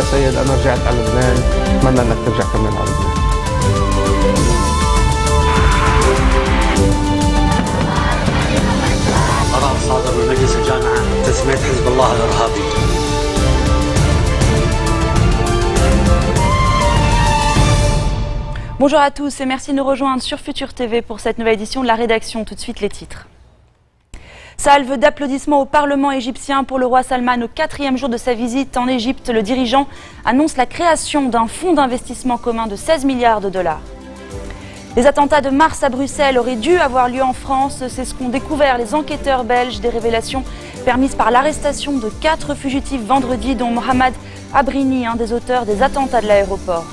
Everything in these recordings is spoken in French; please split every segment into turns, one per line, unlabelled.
يا سيد أنا رجعت على لبنان، أتمنى إنك ترجع كمان على لبنان.
قرار صادر من مجلس الجامعة تسمية حزب الله الإرهابي.
Bonjour à tous et merci de nous rejoindre sur Futur TV pour cette nouvelle édition de la rédaction. Tout de suite les titres. Salve d'applaudissements au Parlement égyptien pour le roi Salman. Au 4e jour de sa visite en Égypte, le dirigeant annonce la création d'un fonds d'investissement commun de 16 milliards de dollars. Les attentats de mars à Bruxelles auraient dû avoir lieu en France. C'est ce qu'ont découvert les enquêteurs belges. Des révélations permises par l'arrestation de 4 fugitifs vendredi, dont Mohamed Abrini, un des auteurs des attentats de l'aéroport.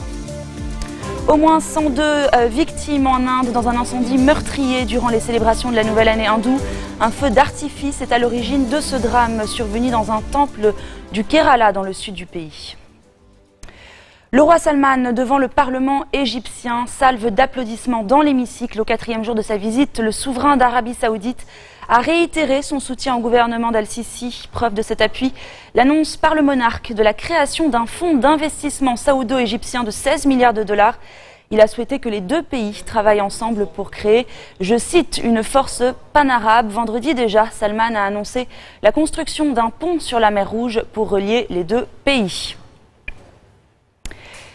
Au moins 102 victimes en Inde dans un incendie meurtrier durant les célébrations de la nouvelle année hindoue. Un feu d'artifice est à l'origine de ce drame survenu dans un temple du Kerala dans le sud du pays. Le roi Salman devant le Parlement égyptien, salve d'applaudissements dans l'hémicycle. Au 4e jour de sa visite, le souverain d'Arabie Saoudite a réitéré son soutien au gouvernement d'Al-Sisi. Preuve de cet appui, l'annonce par le monarque de la création d'un fonds d'investissement saoudo-égyptien de 16 milliards de dollars. Il a souhaité que les deux pays travaillent ensemble pour créer, je cite, une force pan-arabe. Vendredi déjà, Salman a annoncé la construction d'un pont sur la mer Rouge pour relier les deux pays.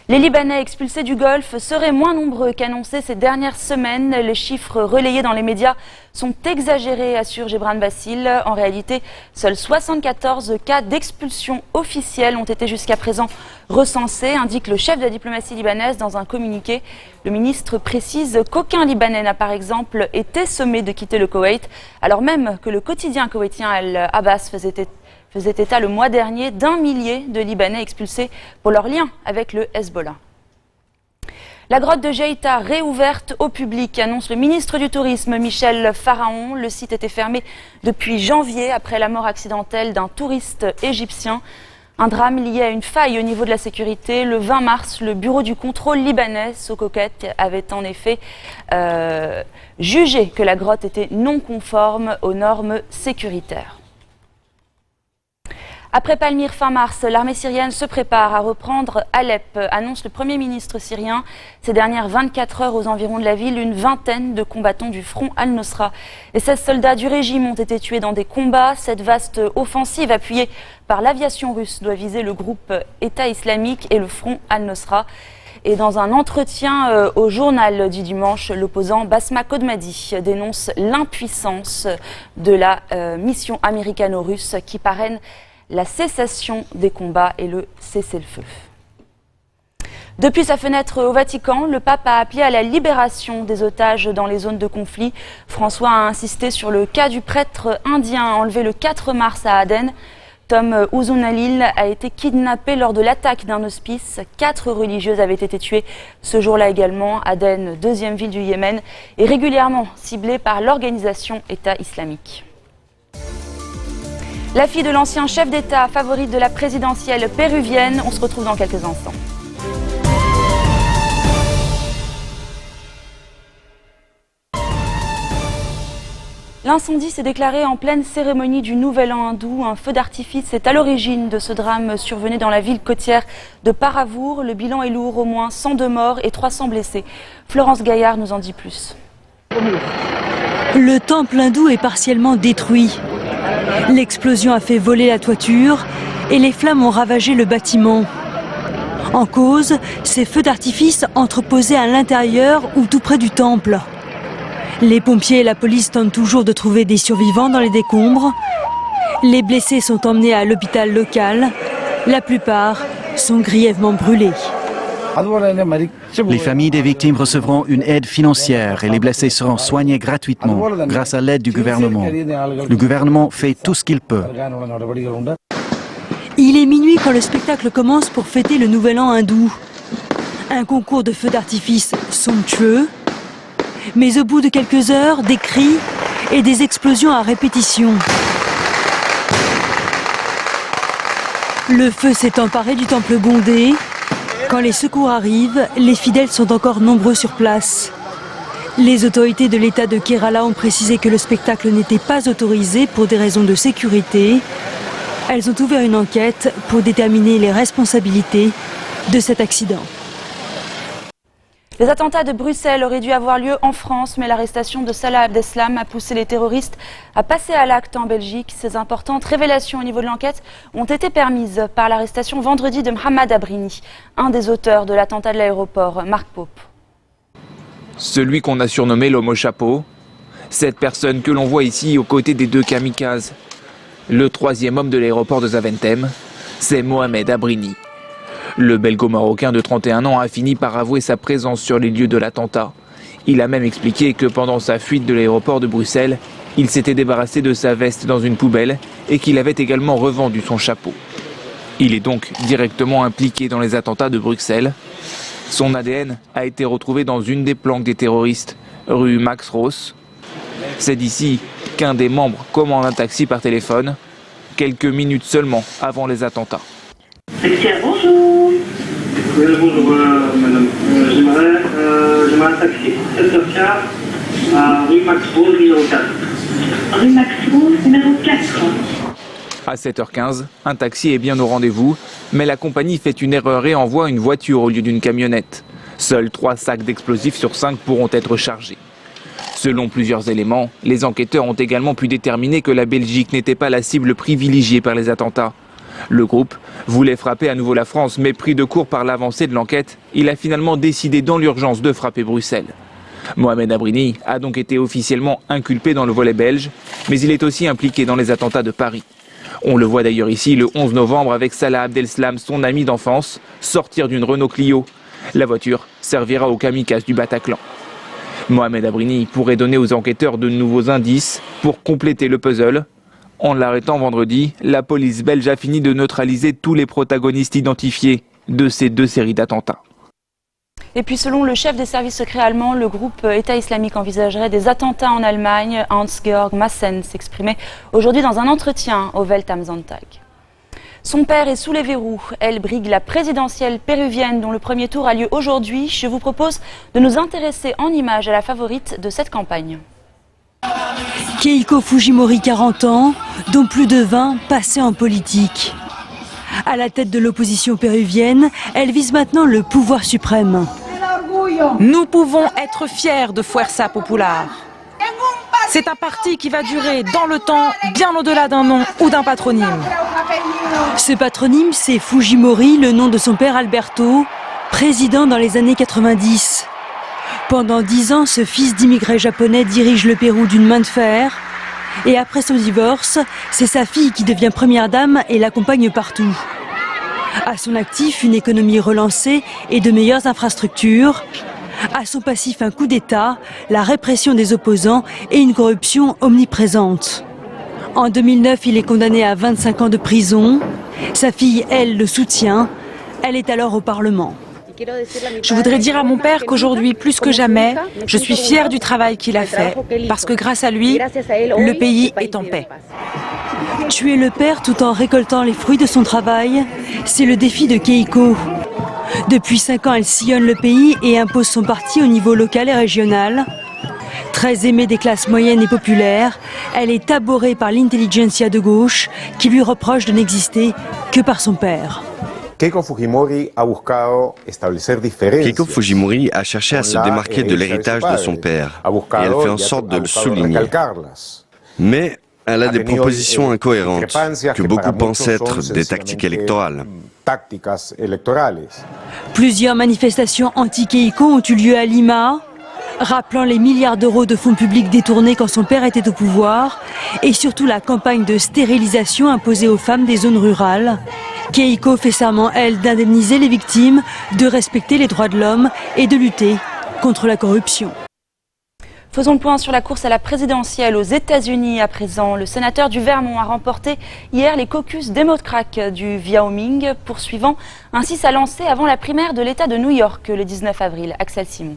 Les Libanais expulsés du Golfe seraient moins nombreux qu'annoncé ces dernières semaines. Les chiffres relayés dans les médias sont exagérés, assure Gebran Bassil. En réalité, seuls 74 cas d'expulsion officiels ont été jusqu'à présent recensés, indique le chef de la diplomatie libanaise dans un communiqué. Le ministre précise qu'aucun Libanais n'a par exemple été sommé de quitter le Koweït, alors même que le quotidien koweïtien Al-Abbas faisait état le mois dernier d'1 millier de Libanais expulsés pour leur lien avec le Hezbollah. La grotte de Jeïta réouverte au public, annonce le ministre du Tourisme Michel Pharaon. Le site était fermé depuis janvier après la mort accidentelle d'un touriste égyptien. Un drame lié à une faille au niveau de la sécurité. Le 20 mars, le bureau du contrôle libanais, Sokoket, avait en effet jugé que la grotte était non conforme aux normes sécuritaires. Après Palmyre fin mars, l'armée syrienne se prépare à reprendre Alep, annonce le Premier ministre syrien. Ces dernières 24 heures aux environs de la ville, une vingtaine de combattants du front Al-Nosra et 16 soldats du régime ont été tués dans des combats. Cette vaste offensive appuyée par l'aviation russe doit viser le groupe État islamique et le front Al-Nosra. Et dans un entretien au journal du dimanche, l'opposant Basma Kodmadi dénonce l'impuissance de la mission américano-russe qui parraine la cessation des combats et le cessez-le-feu. Depuis sa fenêtre au Vatican, le pape a appelé à la libération des otages dans les zones de conflit. François a insisté sur le cas du prêtre indien enlevé le 4 mars à Aden. Tom Ouzounalil a été kidnappé lors de l'attaque d'un hospice. 4 religieuses avaient été tuées ce jour-là également. Aden, deuxième ville du Yémen, est régulièrement ciblée par l'organisation État islamique. La fille de l'ancien chef d'État, favorite de la présidentielle péruvienne. On se retrouve dans quelques instants. L'incendie s'est déclaré en pleine cérémonie du Nouvel An hindou. Un feu d'artifice est à l'origine de ce drame survenu dans la ville côtière de Paravur. Le bilan est lourd, au moins 102 morts et 300 blessés. Florence Gaillard nous en dit plus.
Le temple hindou est partiellement détruit. L'explosion a fait voler la toiture et les flammes ont ravagé le bâtiment. En cause, ces feux d'artifice entreposés à l'intérieur ou tout près du temple. Les pompiers et la police tentent toujours de trouver des survivants dans les décombres. Les blessés sont emmenés à l'hôpital local. La plupart sont grièvement brûlés.
Les familles des victimes recevront une aide financière et les blessés seront soignés gratuitement grâce à l'aide du gouvernement. Le gouvernement fait tout ce qu'il peut.
Il est minuit quand le spectacle commence pour fêter le Nouvel An hindou. Un concours de feux d'artifice somptueux, mais au bout de quelques heures, des cris et des explosions à répétition. Le feu s'est emparé du temple bondé. Quand les secours arrivent, les fidèles sont encore nombreux sur place. Les autorités de l'État de Kerala ont précisé que le spectacle n'était pas autorisé pour des raisons de sécurité. Elles ont ouvert une enquête pour déterminer les responsabilités de cet accident.
Les attentats de Bruxelles auraient dû avoir lieu en France, mais l'arrestation de Salah Abdeslam a poussé les terroristes à passer à l'acte en Belgique. Ces importantes révélations au niveau de l'enquête ont été permises par l'arrestation vendredi de Mohamed Abrini, un des auteurs de l'attentat de l'aéroport, Marc Pope.
Celui qu'on a surnommé l'homme au chapeau, cette personne que l'on voit ici aux côtés des 2 kamikazes. Le 3e homme de l'aéroport de Zaventem, c'est Mohamed Abrini. Le belgo-marocain de 31 ans a fini par avouer sa présence sur les lieux de l'attentat. Il a même expliqué que pendant sa fuite de l'aéroport de Bruxelles, il s'était débarrassé de sa veste dans une poubelle et qu'il avait également revendu son chapeau. Il est donc directement impliqué dans les attentats de Bruxelles. Son ADN a été retrouvé dans une des planques des terroristes, rue Max Roos. C'est d'ici qu'un des membres commande un taxi par téléphone, quelques minutes seulement avant les attentats.
Bonjour. Oui, bonjour madame. J'aimerais un taxi, 7h15, à rue Max Roos, numéro 4. Rue Max Roos, numéro 4.
À 7h15, un taxi est bien au rendez-vous, mais la compagnie fait une erreur et envoie une voiture au lieu d'une camionnette. Seuls 3 sacs d'explosifs sur 5 pourront être chargés. Selon plusieurs éléments, les enquêteurs ont également pu déterminer que la Belgique n'était pas la cible privilégiée par les attentats. Le groupe voulait frapper à nouveau la France, mais pris de court par l'avancée de l'enquête, il a finalement décidé dans l'urgence de frapper Bruxelles. Mohamed Abrini a donc été officiellement inculpé dans le volet belge, mais il est aussi impliqué dans les attentats de Paris. On le voit d'ailleurs ici le 11 novembre avec Salah Abdeslam, son ami d'enfance, sortir d'une Renault Clio. La voiture servira aux kamikazes du Bataclan. Mohamed Abrini pourrait donner aux enquêteurs de nouveaux indices pour compléter le puzzle. En l'arrêtant vendredi, la police belge a fini de neutraliser tous les protagonistes identifiés de ces 2 séries d'attentats.
Et puis selon le chef des services secrets allemands, le groupe État islamique envisagerait des attentats en Allemagne. Hans-Georg Maassen s'exprimait aujourd'hui dans un entretien au Welt am Sonntag. Son père est sous les verrous. Elle brigue la présidentielle péruvienne dont le premier tour a lieu aujourd'hui. Je vous propose de nous intéresser en images à la favorite de cette campagne.
Keiko Fujimori, 40 ans, dont plus de 20 passés en politique. À la tête de l'opposition péruvienne, elle vise maintenant le pouvoir suprême.
Nous pouvons être fiers de Fuerza Popular. C'est un parti qui va durer dans le temps, bien au-delà d'un nom ou d'un patronyme.
Ce patronyme, c'est Fujimori, le nom de son père Alberto, président dans les années 90. Pendant 10 ans, ce fils d'immigrés japonais dirige le Pérou d'une main de fer. Et après son divorce, c'est sa fille qui devient première dame et l'accompagne partout. À son actif, une économie relancée et de meilleures infrastructures. À son passif, un coup d'État, la répression des opposants et une corruption omniprésente. En 2009, il est condamné à 25 ans de prison. Sa fille, elle, le soutient. Elle est alors au Parlement.
Je voudrais dire à mon père qu'aujourd'hui, plus que jamais, je suis fière du travail qu'il a fait, parce que grâce à lui, le pays est en paix.
Tuer le père tout en récoltant les fruits de son travail, c'est le défi de Keiko. Depuis 5 ans, elle sillonne le pays et impose son parti au niveau local et régional. Très aimée des classes moyennes et populaires, elle est abhorrée par l'intelligentsia de gauche qui lui reproche de n'exister que par son père.
Keiko Fujimori a cherché à se démarquer de l'héritage de son père et elle fait en sorte de le souligner. Mais elle a des propositions incohérentes que beaucoup pensent être des tactiques électorales.
Plusieurs manifestations anti-Keiko ont eu lieu à Lima, rappelant les milliards d'euros de fonds publics détournés quand son père était au pouvoir, et surtout la campagne de stérilisation imposée aux femmes des zones rurales. Keiko fait serment, elle, d'indemniser les victimes, de respecter les droits de l'homme et de lutter contre la corruption.
Faisons le point sur la course à la présidentielle aux États-Unis à présent. Le sénateur du Vermont a remporté hier les caucus démocrates du Wyoming, poursuivant ainsi sa lancée avant la primaire de l'État de New York le 19 avril. Axel Simon.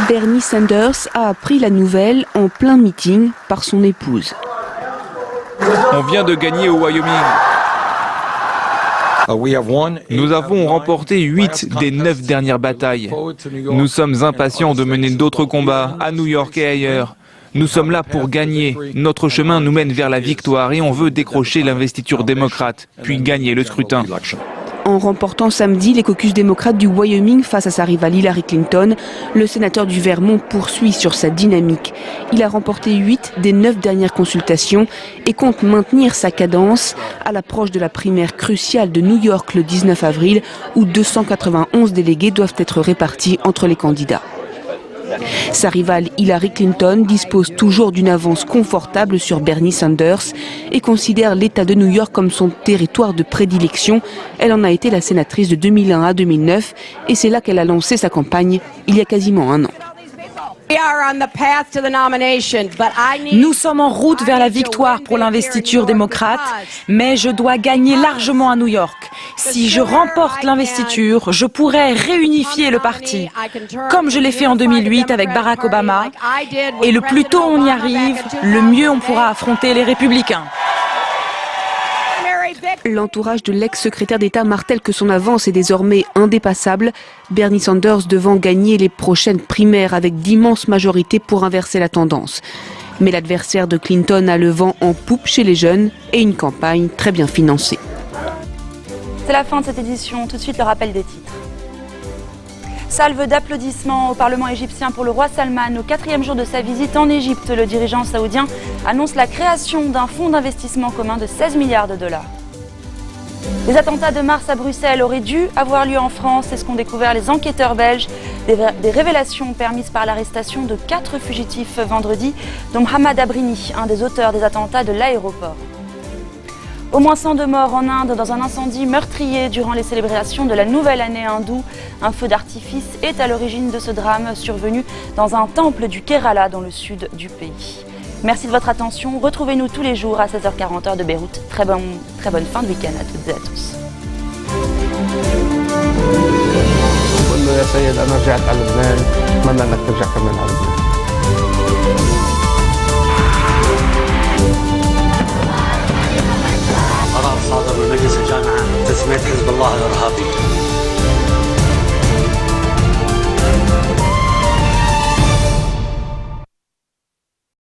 Bernie Sanders a appris la nouvelle en plein meeting par son épouse.
On vient de gagner au Wyoming. Nous avons remporté 8 des 9 dernières batailles. Nous sommes impatients de mener d'autres combats à New York et ailleurs. Nous sommes là pour gagner. Notre chemin nous mène vers la victoire et on veut décrocher l'investiture démocrate, puis gagner le scrutin.
En remportant samedi les caucus démocrates du Wyoming face à sa rivale Hillary Clinton, le sénateur du Vermont poursuit sur sa dynamique. Il a remporté 8 des 9 dernières consultations et compte maintenir sa cadence à l'approche de la primaire cruciale de New York le 19 avril où 291 délégués doivent être répartis entre les candidats. Sa rivale Hillary Clinton dispose toujours d'une avance confortable sur Bernie Sanders et considère l'État de New York comme son territoire de prédilection. Elle en a été la sénatrice de 2001 à 2009 et c'est là qu'elle a lancé sa campagne il y a quasiment un an.
Nous sommes en route vers la victoire pour l'investiture démocrate, mais je dois gagner largement à New York. Si je remporte l'investiture, je pourrai réunifier le parti, comme je l'ai fait en 2008 avec Barack Obama. Et le plus tôt on y arrive, le mieux on pourra affronter les républicains.
L'entourage de l'ex-secrétaire d'État martèle que son avance est désormais indépassable. Bernie Sanders devant gagner les prochaines primaires avec d'immenses majorités pour inverser la tendance. Mais l'adversaire de Clinton a le vent en poupe chez les jeunes et une campagne très bien financée.
C'est la fin de cette édition. Tout de suite, le rappel des titres. Salve d'applaudissements au Parlement égyptien pour le roi Salman. Au 4e jour de sa visite en Égypte, le dirigeant saoudien annonce la création d'un fonds d'investissement commun de 16 milliards de dollars. Les attentats de mars à Bruxelles auraient dû avoir lieu en France, c'est ce qu'ont découvert les enquêteurs belges. Des révélations permises par l'arrestation de 4 fugitifs vendredi, dont Mohamed Abrini, un des auteurs des attentats de l'aéroport. Au moins 102 morts en Inde dans un incendie meurtrier durant les célébrations de la nouvelle année hindoue. Un feu d'artifice est à l'origine de ce drame survenu dans un temple du Kerala dans le sud du pays. Merci de votre attention. Retrouvez-nous tous les jours à 16h40 heure de Beyrouth. Très bonne fin de week-end à toutes et à tous.
قرار صادر من مجلس الجامعة تسمية حزب الله الإرهابي